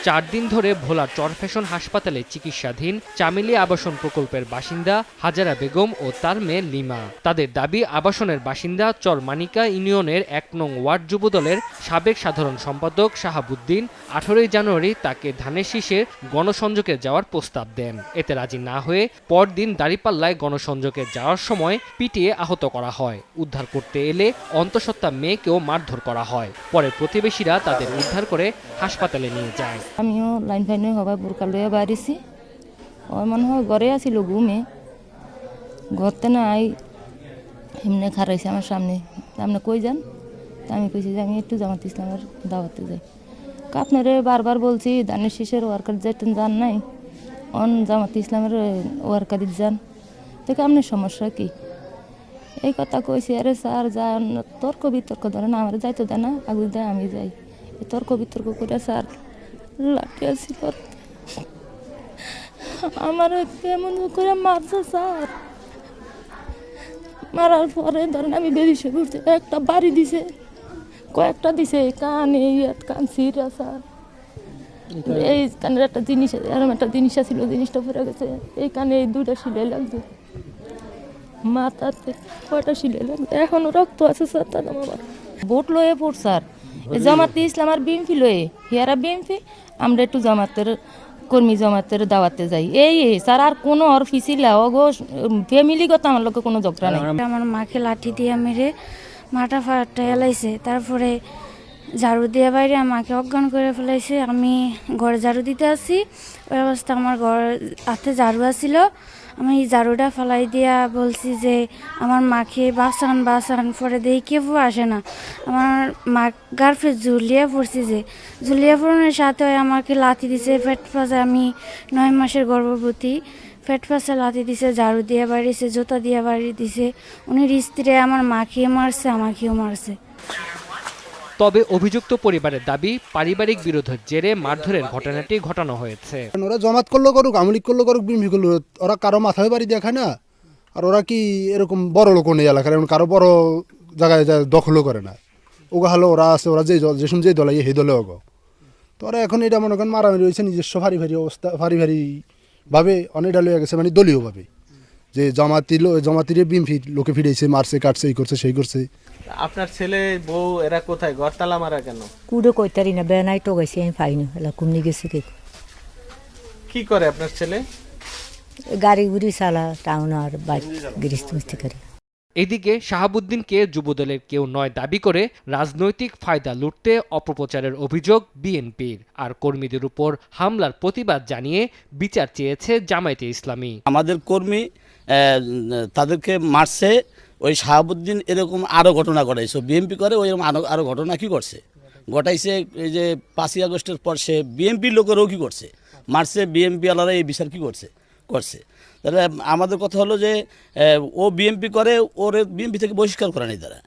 4 দিন ধরে ভোলার চরফ্যাশন হাসপাতালে চিকিৎসাধীন চামেলি আবাসন প্রকল্পের বাসিন্দা হাজারা বেগম ও তার মেয়ে লিমা। তাদের দাবি, আবাসনের বাসিন্দা চরমানিকা ইউনিয়নের 1 নং ওয়ার্ড যুবদলের সাবেক সাধারণ সম্পাদক শাহাবুদ্দিন 18 জানুয়ারি তাকে ধানের শীষের গণসংযোগে যাওয়ার প্রস্তাব দেন। এতে রাজি না হয়ে পরদিন দাঁড়িপাল্লায় গণসংযোগে যাওয়ার সময় পিটিয়ে আহত করা হয়। উদ্ধার করতে এলে অন্তঃসত্ত্বা মেয়েকেও মারধর করা হয়। পরে প্রতিবেশীরা তাদের উদ্ধার করে হাসপাতালে নিয়ে যায়। আমিও লাইন ফাইন হবাই বোরকা লইয়া বাড়িছি। ওই মনে হয় ঘরে আসিল ঘুমে, ঘরতে নাই এমনি খারাইছে আমার সামনে। আপনি কই যান? আমি কইছি যে আমি একটু জামাত ইসলামের দাওয়াতে যাই। আপনারে বারবার বলছি ধানের শীষের ওয়ার্কার যেতেন যান নাই, অন জামাত ইসলামের ওয়ার্কারি যান, দেখে আপনার সমস্যা কি? এই কথা কইছি। আরে স্যার যান, তর্ক বিতর্ক ধরেন আমার যাইতো দেয় না, আগুন দেয় আমি যাই। তর্ক বিতর্ক করে স্যার লাঠি আসছিল, আমার কেমন করে মারছে স্যার। মারার পরে ধরেন আমি বেরিয়ে পড়ছি, একটা বাড়ি দিছে, কয়েকটা দিছে কানে, কান সিরা স্যার। এই কানের একটা জিনিস, এরকম একটা জিনিস ছিল, জিনিসটা পড়ে গেছে। এই কানে এই 2টা সিলাই লাগছে, মাথাতে কয়টা সিলাই লাগছে, এখনো রক্ত আছে স্যার। তার আমার ভোট লয়ে পড় স্যার, জামাতে ইসলাম আর বিএমপি লয়ে, হিয়ারা বিএমপি, আমরা একটু জামাতের কর্মী জামাতের দাওয়াতে যাই। এই স্যার আর কোনো অফিসিলা অগো ফ্যামিলিগত আমার লোকে কোনো ঝগড়া নেই। আমার মাকে লাঠি দিয়ে মেরে মাথা ফাটা এলাইছে, তারপরে ঝাড়ু দিয়ে বাইরে আমাকে অজ্ঞান করে ফেলাইছে। আমি ঘরে ঝাড়ু দিতে আসি, ওই অবস্থা আমার ঘর হাতে ঝাড়ু আসছিল, আমি ঝাড়ুটা ফেলাই দিয়া বলছি যে আমার মাকে বাঁচান বাঁচান। পরে দেখি কেউ আসে না, আমার মা গার্ফে ঝুলিয়ে পড়ছি, যে ঝুলিয়ে পড়ানোর সাথে আমাকে লাথি দিছে পেট পাশে। আমি 9 মাসের গর্ভবতী, পেট পাশে লাথি দিছে, ঝাড়ু দিয়ে বাড়িছে, জুতা দিয়ে বাড়ি দিছে। উনি স্ত্রী আমার মাকেও মারছে, আমাকেও মারছে। তবে অভিযুক্ত পরিবারের দাবি, পারিবারিক বিরোধের জেরে মারধরের ঘটনাটি ঘটানো হয়েছে। ওরা জমাত করলো করুক, আওয়ামী লীগ করলো করুক, বিএনপি করলো, ওরা কারো মাথায় বাড়ি দেখায় না। আর ওরা কি এরকম বড় লোক নেই এলাকার, এমন কারো বড় জায়গায় দখলও করে না। ওগা হলো ওরা আছে, ওরা যে সময় যে দলে সেই দলে ওগো। তো ওরা এখন এটা মনে করেন মারামারি হয়েছে নিজস্ব পারিবারিক অবস্থা, পারিবারিকভাবে অনেকটা লয়ে গেছে, মানে দলীয়ভাবে, যে জমাতিরে বিএনপি লোকে ফিরেছে, মারছে কাটছে, এই করছে সেই করছে। আপনার ছেলে বউ এরা কোথায়, ঘর তালা মারা কেন? কুড়ে কইতারি না, বেনাই তো গেছি আমি পাইনি, এলা কুমনি গেছে কি করে আপনার ছেলে? গাড়ি গুড়ি চালা, টাউন আর বাইক গিরিস্ত মিস্তি করে। এদিকে শাহাবুদ্দিনকে যুবদলের কেউ নয় দাবি করে রাজনৈতিক ফায়দা লুটতে অপপ্রচারের অভিযোগ বিএনপির। আর কর্মীদের উপর হামলার প্রতিবাদ জানিয়ে বিচার চেয়েছে জামায়াতে ইসলামী। আমাদের কর্মী তাদেরকে মারছে, ওই শাহাবুদ্দিন এরকম আরও ঘটনা ঘটাইছে, বিএমপি করে ওই আরও ঘটনা কি করছে ঘটাইছে। এই যে 5ই আগস্টের পর সে বিএমপির লোকেরও কি করছে, মারছে, বিএমপি আলারা এই বিচার কি করছে। তাহলে আমাদের কথা হলো যে ও বিএমপি করে, ওর বিএমপি থেকে বহিষ্কার করা নেই তারা।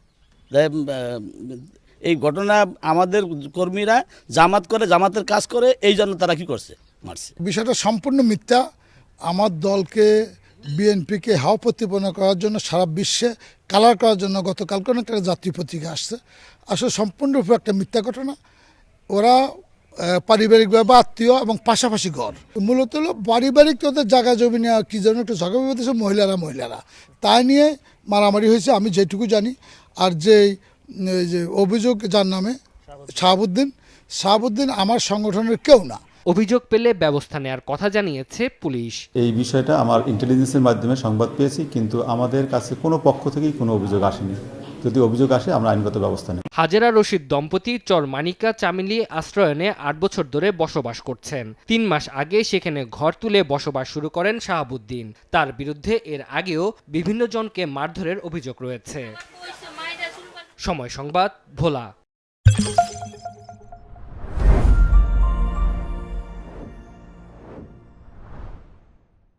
এই ঘটনা আমাদের কর্মীরা জামাত করে, জামাতের কাজ করে, এই জন্য তারা কি করছে, মারছে। বিষয়টা সম্পূর্ণ মিথ্যা। আমার দলকে, বিএনপিকে হাও প্রতিপন্ন করার জন্য, সারা বিশ্বে কালার করার জন্য গতকালকে একটা জাতীয় পত্রিকা আসছে। আসলে সম্পূর্ণরূপে একটা মিথ্যা ঘটনা। ওরা পারিবারিকভাবে আত্মীয় এবং পাশাপাশি ঘর, মূলত হলো পারিবারিক ওদের জায়গা জমি নেওয়া কি যেন একটু ঝগড়া বিবাদ, মহিলারা তাই নিয়ে মারামারি হয়েছে আমি যেটুকু জানি। আর যে অভিযোগ যার নামে শাহাবুদ্দিন আমার সংগঠনের কেউ না। অভিযোগ পেলে ব্যবস্থা নেওয়ার কথা জানিয়েছে পুলিশ। এই বিষয়টা আমার ইন্টেলিজেন্সের মাধ্যমে সংবাদ পেয়েছি, কিন্তু আমাদের কাছে কোনো পক্ষ থেকেই কোনো অভিযোগ আসেনি। যদি অভিযোগ আসে আমরা আইনগত ব্যবস্থা নেব। হাজেরা রশিদ দম্পতি চরমানিকা চামেলি আশ্রয়নে 8 বছর ধরে বসবাস করছেন। 3 মাস আগে সেখানে ঘর তুলে বসবাস শুরু করেন শাহাবুদ্দিন। তার বিরুদ্ধে এর আগেও বিভিন্ন জনকে মারধরের অভিযোগ রয়েছে। সময় সংবাদ, ভোলা।